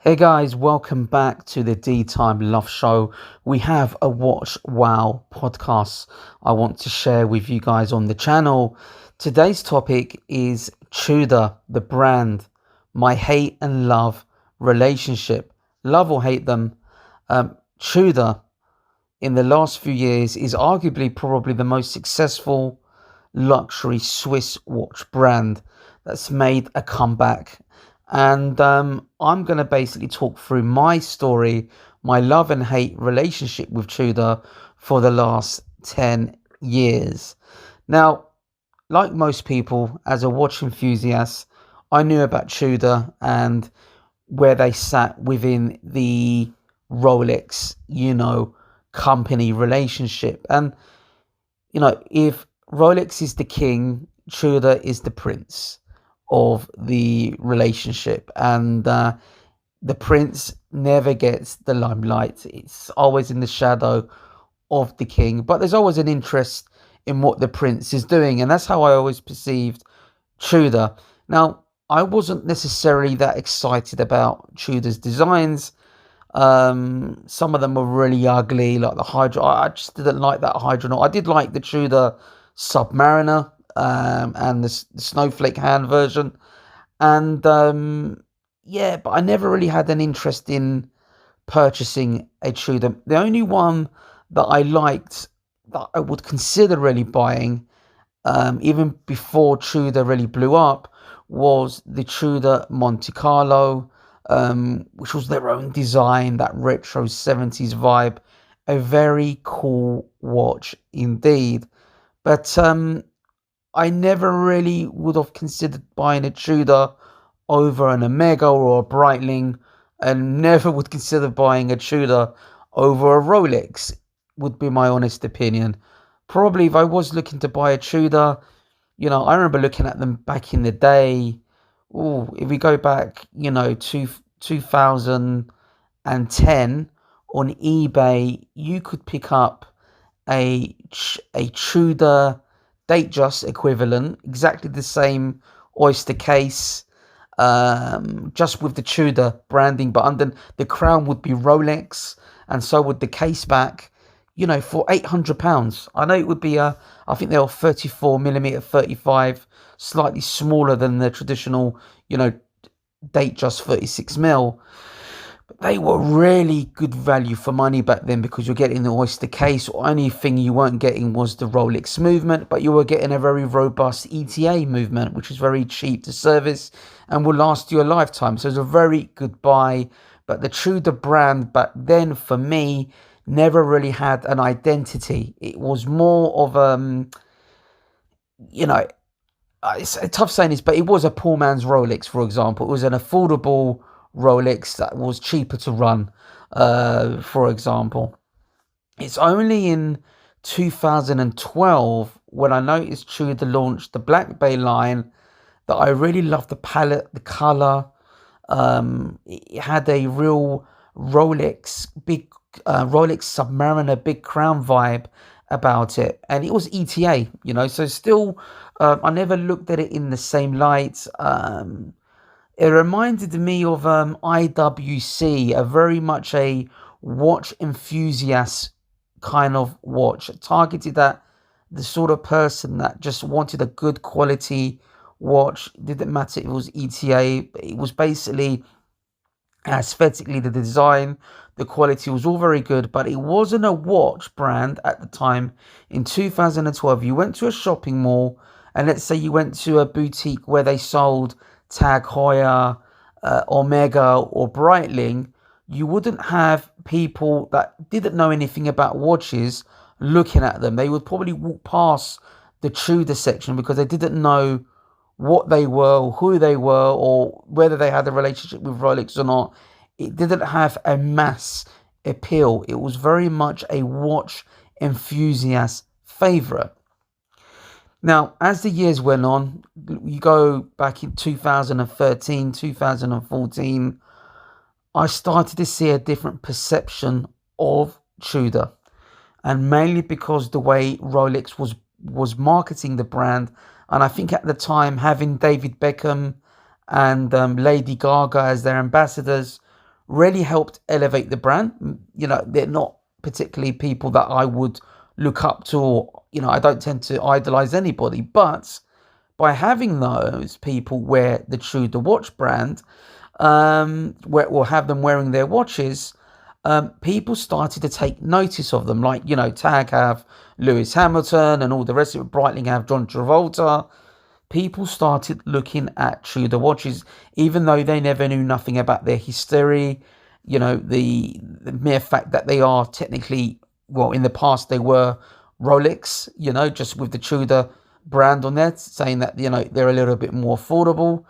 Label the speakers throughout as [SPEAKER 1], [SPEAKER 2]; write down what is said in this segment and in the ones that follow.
[SPEAKER 1] Hey guys, welcome back to the DeeTimeLove show. We have a Watch Wow podcast I want to share with you guys on the channel. Today's topic is Tudor, the brand, my hate and love relationship. Love or hate them, Tudor in the last few years is arguably probably the most successful luxury Swiss watch brand that's made a comeback. And I'm going to basically talk through my story, my love and hate relationship with Tudor for the last 10 years. Now, like most people, as a watch enthusiast, I knew about Tudor and where they sat within the Rolex, company relationship. And, if Rolex is the king, Tudor is the prince of the relationship. And the prince never gets the limelight. It's always in the shadow of the king. But there's always an interest in what the prince is doing. And that's how I always perceived Tudor. Now, I wasn't necessarily that excited about Tudor's designs. Some of them were really ugly, like the Hydro. I just didn't like that Hydronaut. I did like the Tudor Submariner and the snowflake hand version. And yeah, but I never really had an interest in purchasing a Tudor. The only one that I liked that I would consider really buying, even before Tudor really blew up, was the Tudor Monte Carlo, which was their own design, that retro 70s vibe. A very cool watch indeed. But I never really would have considered buying a Tudor over an Omega or a Breitling, and never would consider buying a Tudor over a Rolex, would be my honest opinion. Probably if I was looking to buy a Tudor, I remember looking at them back in the day. Oh, if we go back, to 2010 on eBay, you could pick up a Tudor Datejust equivalent, exactly the same oyster case, just with the Tudor branding, but under the crown would be Rolex, and so would the case back, for £800. I know it would be I think they are 34mm 35, slightly smaller than the traditional, Datejust 36mm. But they were really good value for money back then, because you're getting the oyster case. Only thing you weren't getting was the Rolex movement, but you were getting a very robust ETA movement, which is very cheap to service and will last you a lifetime. So it's a very good buy. But the Tudor brand back then, for me, never really had an identity. It was more of it's a tough saying this, but it was a poor man's Rolex, for example. It was an affordable Rolex that was cheaper to run, for example. It's only in 2012 when I noticed Tudor launched the Black Bay line that I really loved the palette, the color. It had a real Rolex Submariner big crown vibe about it, and it was ETA, so still, I never looked at it in the same light. It reminded me of IWC, a very much a watch enthusiast kind of watch, targeted at the sort of person that just wanted a good quality watch. It didn't matter if it was ETA. It was basically aesthetically the design, the quality was all very good, but it wasn't a watch brand at the time. In 2012, you went to a shopping mall, and let's say you went to a boutique where they sold Tag Heuer, Omega or Breitling, you wouldn't have people that didn't know anything about watches looking at them. They would probably walk past the Tudor section because they didn't know what they were, or who they were, or whether they had a relationship with Rolex or not. It didn't have a mass appeal. It was very much a watch enthusiast favorite. Now, as the years went on, you go back in 2013, 2014, I started to see a different perception of Tudor. And mainly because the way Rolex was marketing the brand. And I think at the time, having David Beckham and Lady Gaga as their ambassadors really helped elevate the brand. They're not particularly people that I would look up to, or, I don't tend to idolize anybody, but by having those people wear the Tudor watch brand, or have them wearing their watches, people started to take notice of them. Like, Tag have Lewis Hamilton and all the rest of it. Breitling have John Travolta. People started looking at Tudor watches, even though they never knew nothing about their history. The mere fact that they are technically, well, in the past they were Rolex, just with the Tudor brand on there, saying that, they're a little bit more affordable.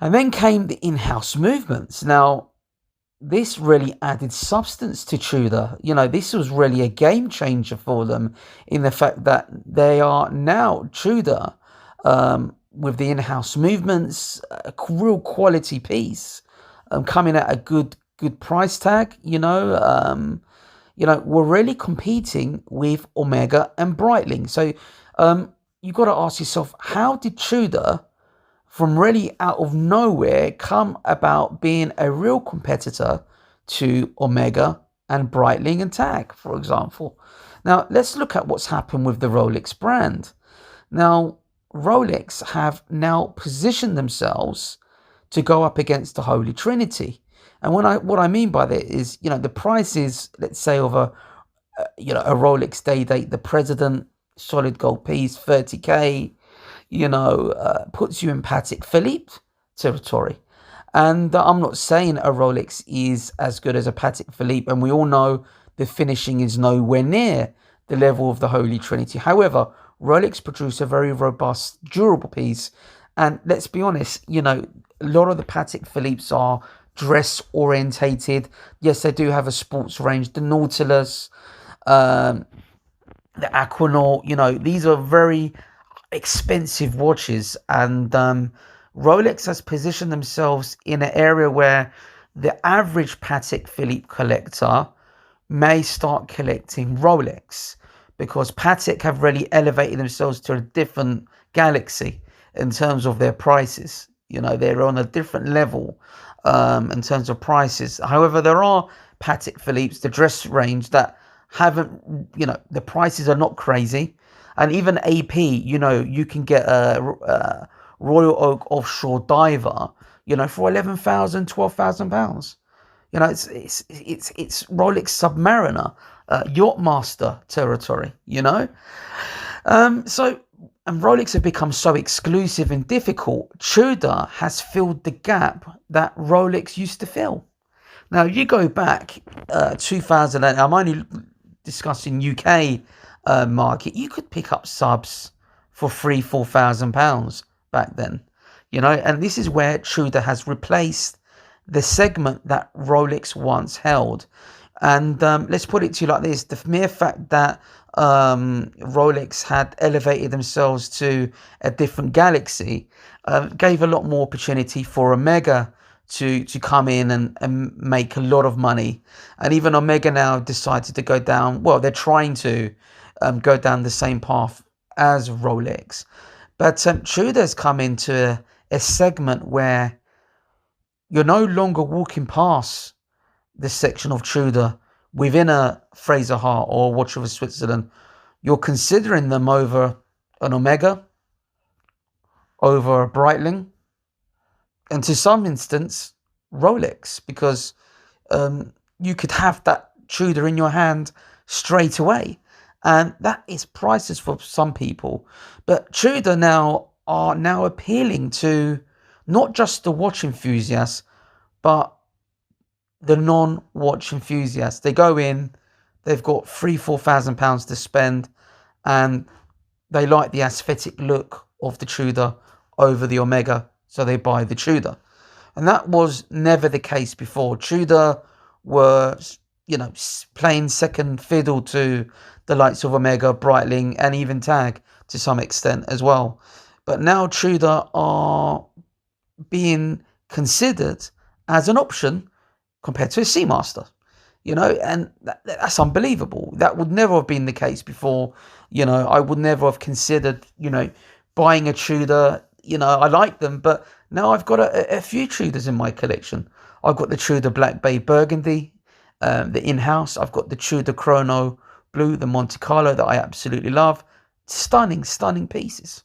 [SPEAKER 1] And then came the in-house movements. Now, this really added substance to Tudor. This was really a game changer for them, in the fact that they are now Tudor, with the in-house movements, a real quality piece, coming at a good price tag. We're really competing with Omega and Breitling. So you've got to ask yourself, how did Tudor, from really out of nowhere, come about being a real competitor to Omega and Breitling and Tag, for example? Now, let's look at what's happened with the Rolex brand. Now, Rolex have now positioned themselves to go up against the Holy Trinity. And what I mean by that is, the prices, let's say, of a Rolex day date, the President solid gold piece, 30K, puts you in Patek Philippe territory. And I'm not saying a Rolex is as good as a Patek Philippe, and we all know the finishing is nowhere near the level of the Holy Trinity. However, Rolex produce a very robust, durable piece. And let's be honest, a lot of the Patek Philippe's are dress orientated. Yes, they do have a sports range, the Nautilus, the Aquanaut. These are very expensive watches, and Rolex has positioned themselves in an area where the average Patek Philippe collector may start collecting Rolex, because Patek have really elevated themselves to a different galaxy in terms of their prices. They're on a different level in terms of prices. However, there are Patek Philippe's, the dress range, that haven't, the prices are not crazy. And even AP, you can get a Royal Oak offshore diver, for £11,000, £12,000. It's Rolex Submariner, Yachtmaster territory. And Rolex have become so exclusive and difficult. Tudor has filled the gap that Rolex used to fill. Now, you go back 2008. I'm only discussing UK market. You could pick up subs for £3,000-4,000 back then. And this is where Tudor has replaced the segment that Rolex once held. And let's put it to you like this: the mere fact that Rolex had elevated themselves to a different galaxy gave a lot more opportunity for Omega to come in and make a lot of money. And even Omega now decided to go down, well, they're trying to go down the same path as Rolex. But Tudor's come into a segment where you're no longer walking past the section of Tudor within a Fraser Hart or Watch of Switzerland. You're considering them over an Omega, over a Breitling, and to some instance Rolex, because you could have that Tudor in your hand straight away, and that is priceless for some people. But Tudor now are appealing to not just the watch enthusiasts, but the non-watch enthusiasts. They go in, they've got £3,000-4,000 to spend, and they like the aesthetic look of the Tudor over the Omega, so they buy the Tudor. And that was never the case before. Tudor were, playing second fiddle to the likes of Omega, Breitling, and even Tag to some extent as well. But now Tudor are being considered as an option compared to a Seamaster, and that's unbelievable. That would never have been the case before. I would never have considered, buying a Tudor. I like them, but Now I've got a few Tudors in my collection. I've got the Tudor Black Bay Burgundy, the in-house. I've got the Tudor Chrono Blue, the Monte Carlo that I absolutely love. Stunning, stunning pieces.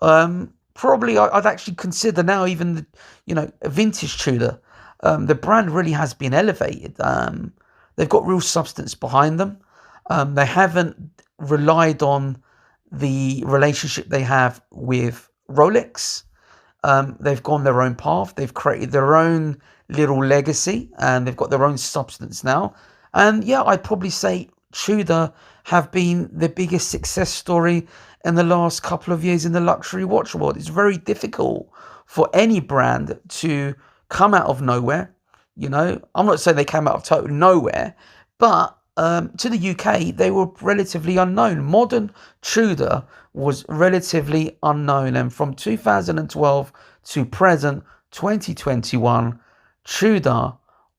[SPEAKER 1] Probably I'd actually consider now even a vintage Tudor. The brand really has been elevated. They've got real substance behind them. They haven't relied on the relationship they have with Rolex. They've gone their own path. They've created their own little legacy, and they've got their own substance now. And yeah, I'd probably say Tudor have been the biggest success story in the last couple of years in the luxury watch world. It's very difficult for any brand to come out of nowhere. I'm not saying they came out of total nowhere, but to the UK, they were relatively unknown. Modern Tudor was relatively unknown, and from 2012 to present, 2021, Tudor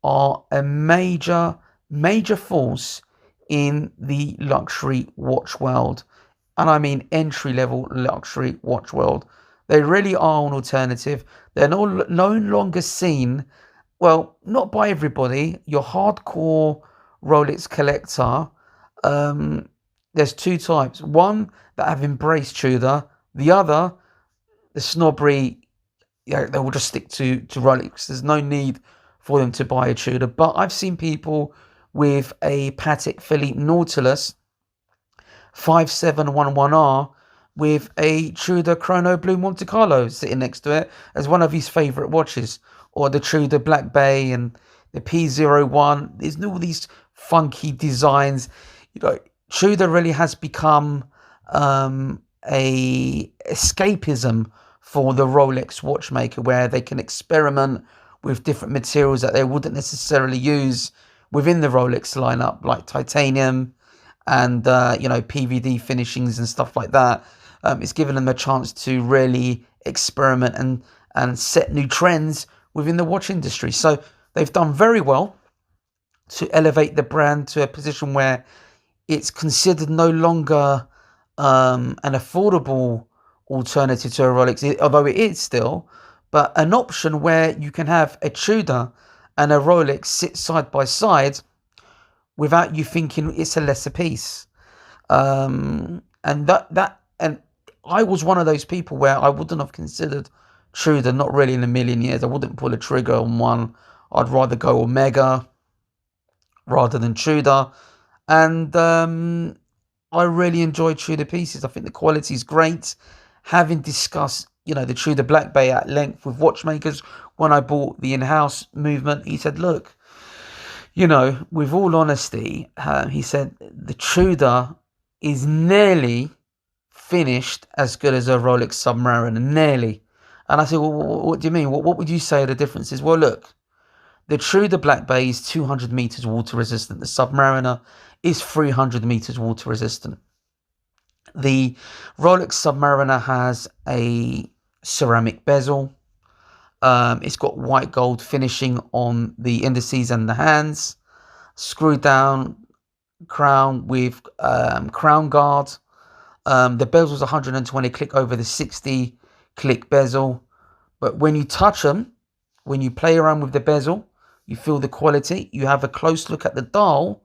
[SPEAKER 1] are a major, major force in the luxury watch world. And I mean entry-level luxury watch world. They really are an alternative. They're no longer seen, well, not by everybody. Your hardcore Rolex collector, there's two types. One that have embraced Tudor. The other, the snobbery, they will just stick to Rolex. There's no need for them to buy a Tudor. But I've seen people with a Patek Philippe Nautilus 5711R with a Tudor Chrono Blue Monte Carlo sitting next to it as one of his favourite watches, or the Tudor Black Bay and the P01. There's all these funky designs. Tudor really has become a escapism for the Rolex watchmaker, where they can experiment with different materials that they wouldn't necessarily use within the Rolex lineup, like titanium and PVD finishings and stuff like that. It's given them a chance to really experiment and set new trends within the watch industry. So they've done very well to elevate the brand to a position where it's considered no longer an affordable alternative to a Rolex, although it is still, but an option where you can have a Tudor and a Rolex sit side by side without you thinking it's a lesser piece. And I was one of those people where I wouldn't have considered Tudor, not really in a million years. I wouldn't pull a trigger on one. I'd rather go Omega rather than Tudor. And I really enjoy Tudor pieces. I think the quality is great. Having discussed, the Tudor Black Bay at length with watchmakers when I bought the in-house movement, he said, look, with all honesty, he said, the Tudor is nearly finished as good as a Rolex Submariner, nearly. And I said, well, what do you mean? What would you say the difference is? Well, look, the Tudor Black Bay is 200 meters water resistant. The Submariner is 300 meters water resistant. The Rolex Submariner has a ceramic bezel. It's got white gold finishing on the indices and the hands. Screwed down crown with crown guard. The bezel's 120 click over the 60 click bezel. But when you touch them, when you play around with the bezel, you feel the quality. You have a close look at the dial.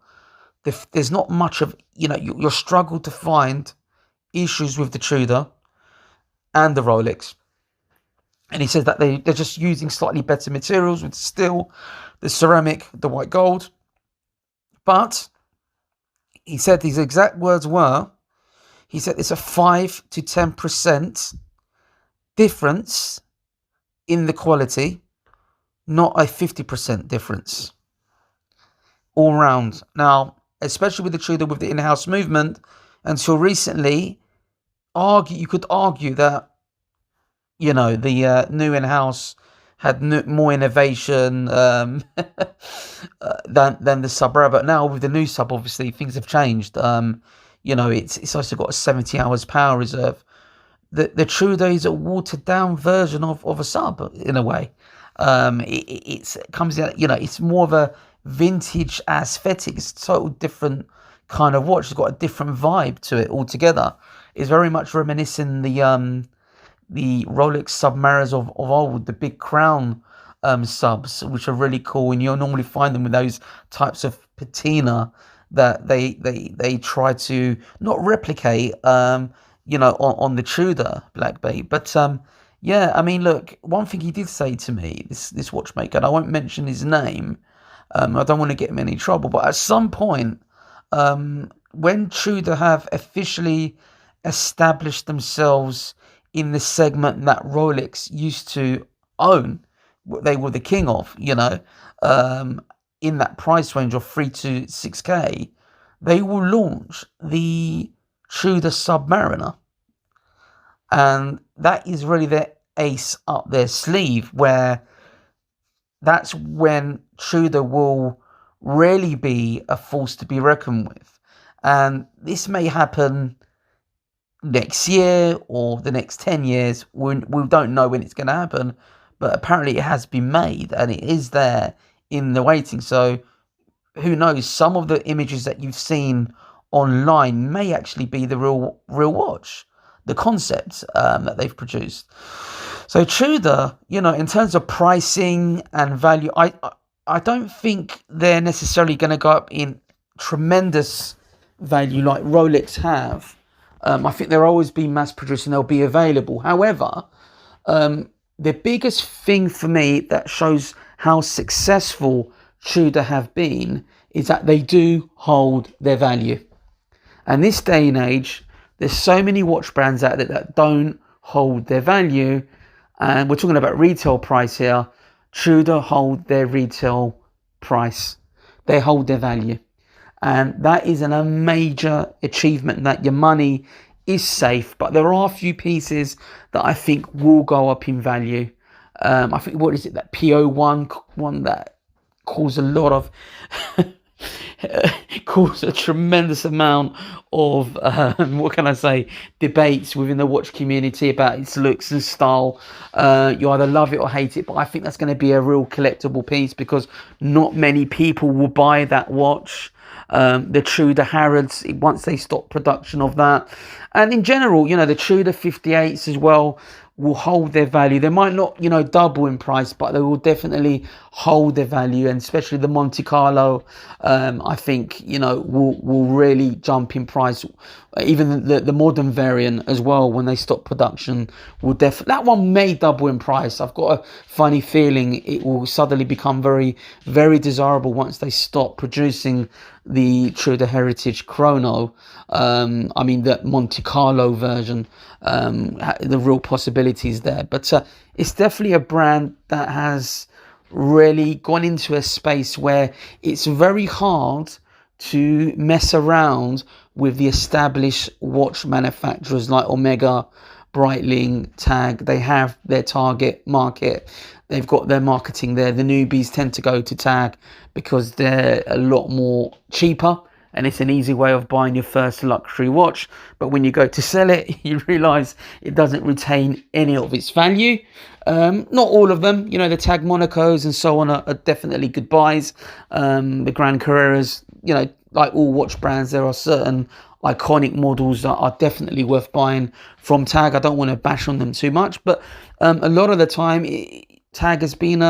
[SPEAKER 1] There's not much of, you'll struggle to find issues with the Tudor and the Rolex. And he says that they're just using slightly better materials with steel, the ceramic, the white gold. But he said his exact words were, he said it's a 5 to 10% difference in the quality, not a 50% difference all round. Now, especially with the Tudor, with the in-house movement, until recently, you could argue that, the new in-house had more innovation than the sub. But now with the new sub, obviously things have changed. It's also got a 70 hours power reserve. The Tudor is a watered down version of a sub in a way. It comes out, it's more of a vintage aesthetic. It's a total different kind of watch. It's got a different vibe to it altogether. It's very much reminiscing the Rolex Submariners of old, the big crown subs, which are really cool, and you'll normally find them with those types of patina that they try to not replicate, on the Tudor Black Bay. But yeah, I mean, look, one thing he did say to me, this watchmaker, and I won't mention his name. I don't want to get him in any trouble, but at some point, when Tudor have officially established themselves in the segment that Rolex used to own, they were the king of, in that price range of 3 to 6K, they will launch the Tudor Submariner. And that is really their ace up their sleeve, where that's when Tudor will really be a force to be reckoned with. And this may happen next year or the next 10 years. We don't know when it's going to happen, but apparently it has been made and it is there in the waiting. So who knows, some of the images that you've seen online may actually be the real watch, the concept that they've produced. So Tudor, in terms of pricing and value, I don't think they're necessarily going to go up in tremendous value like Rolex have. I think they'll always be mass produced and they'll be available. However, the biggest thing for me that shows how successful Tudor have been is that they do hold their value. And this day and age, there's so many watch brands out there that don't hold their value. And we're talking about retail price here. Tudor hold their retail price. They hold their value. And that is a major achievement, that your money is safe. But there are a few pieces that I think will go up in value. I think, what is it, that PO1 one that caused a lot of caused a tremendous amount of what can I say, debates within the watch community about its looks and style. You either love it or hate it, but I think that's going to be a real collectible piece because not many people will buy that watch. The Tudor Harrods, once they stop production of that, and in general, the Tudor 58s as well will hold their value. They might not, double in price, but they will definitely hold their value. And especially the Monte Carlo, I think, will really jump in price. Even the modern variant as well, when they stop production, will definitely, that one may double in price. I've got a funny feeling it will suddenly become very, very desirable once they stop producing the Tudor Heritage Chrono. The Monte Carlo version, the real possibilities there. But it's definitely a brand that has really gone into a space where it's very hard to mess around with the established watch manufacturers like Omega, Breitling, Tag. They have their target market. They've got their marketing there. The newbies tend to go to Tag because they're a lot more cheaper and it's an easy way of buying your first luxury watch. But when you go to sell it, you realise it doesn't retain any of its value. Not all of them, the Tag Monacos and so on are definitely good buys. The Grand Carreras, like all watch brands, there are certain iconic models that are definitely worth buying from Tag. I don't want to bash on them too much, but a lot of the time, Tag has been,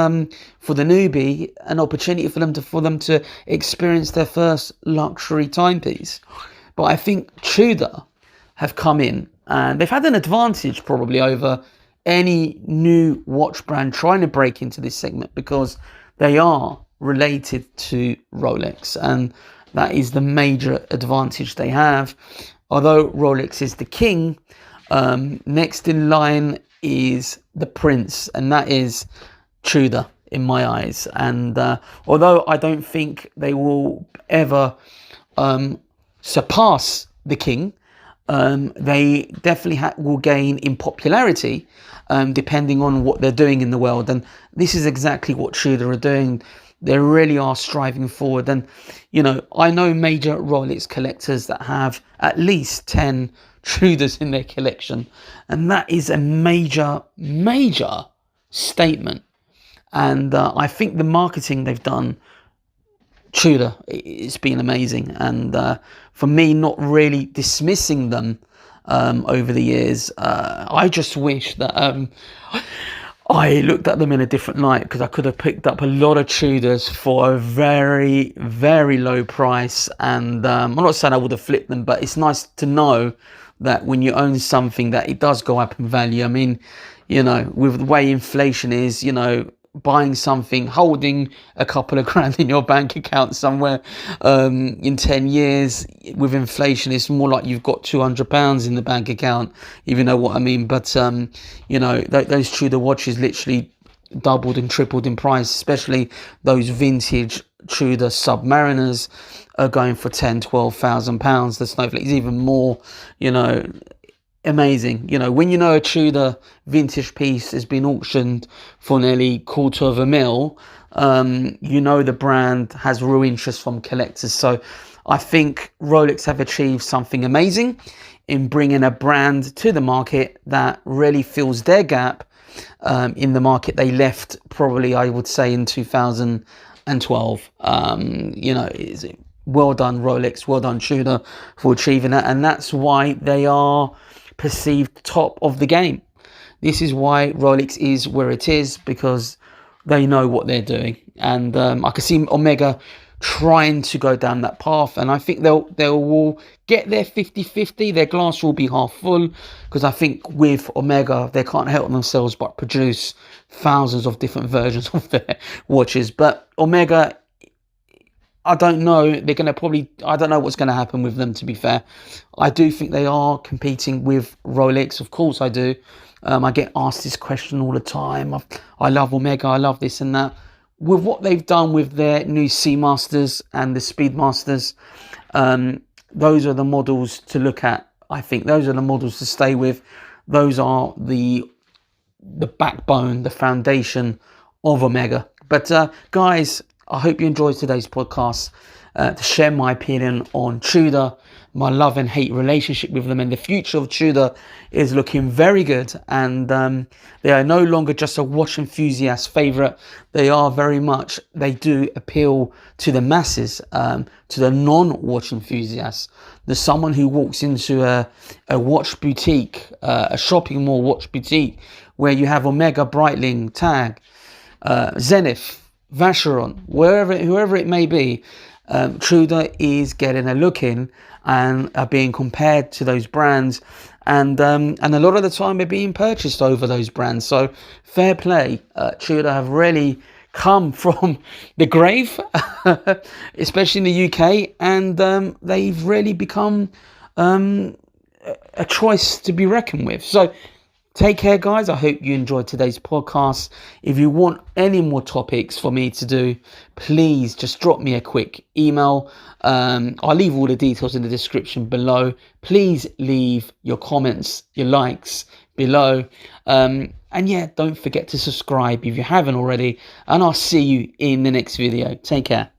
[SPEAKER 1] for the newbie, an opportunity for them to experience their first luxury timepiece. But I think Tudor have come in and they've had an advantage probably over any new watch brand trying to break into this segment because they are related to Rolex, and that is the major advantage they have. Although Rolex is the king, next in line is the prince, and that is Tudor in my eyes. And although I don't think they will ever surpass the king, they definitely will gain in popularity depending on what they're doing in the world. And this is exactly what Tudor are doing. They really are striving forward. And, I know major Rolex collectors that have at least 10 Tudors in their collection. And that is a major, major statement. And I think the marketing they've done, Tudor, it's been amazing. And for me, not really dismissing them, over the years. I just wish that I looked at them in a different light, because I could have picked up a lot of Tudors for a very, very low price. And I'm not saying I would have flipped them, but it's nice to know that when you own something that it does go up in value. I mean, you know, with the way inflation is, you know, buying something, holding a couple of grand in your bank account somewhere in 10 years with inflation, it's more like you've got £200 in the bank account, if you know what I mean. But you know, those Tudor watches literally doubled and tripled in price, especially those vintage Tudor Submariners are going for £10,000-12,000. The Snowflake is even more, you know, amazing. You know, when you know a Tudor vintage piece has been auctioned for nearly £250,000, you know the brand has real interest from collectors. So I think Rolex have achieved something amazing in bringing a brand to the market that really fills their gap in the market they left, probably, I would say, in 2012. You know, well done Rolex, well done Tudor for achieving that, and that's why they are perceived top of the game. This is why Rolex is where it is, because they know what they're doing. And I can see Omega trying to go down that path, and I think they'll get there 50-50. Their glass will be half full, because I think with Omega they can't help themselves but produce thousands of different versions of their watches. But Omega, I don't know. They're going to probably, I don't know what's going to happen with them, to be fair. I do think they are competing with Rolex. Of course I do. I get asked this question all the time. I love Omega. I love this and that. With what they've done with their new Seamasters and the Speedmasters, those are the models to look at. I think those are the models to stay with. Those are the backbone, the foundation of Omega. But guys, I hope you enjoyed today's podcast to share my opinion on Tudor, my love and hate relationship with them, and the future of Tudor is looking very good. And they are no longer just a watch enthusiast favourite. They are very much, they do appeal to the masses, to the non-watch enthusiasts. There's someone who walks into a watch boutique, a shopping mall watch boutique, where you have Omega, Breitling, Tag, Zenith, Vacheron, whoever it may be. Tudor is getting a look in and are being compared to those brands, and a lot of the time they're being purchased over those brands. So fair play. Tudor have really come from the grave, especially in the UK, and they've really become a choice to be reckoned with. So take care, guys. I hope you enjoyed today's podcast. If you want any more topics for me to do, please just drop me a quick email. I'll leave all the details in the description below. Please leave your comments, your likes below. And yeah, don't forget to subscribe if you haven't already. And I'll see you in the next video. Take care.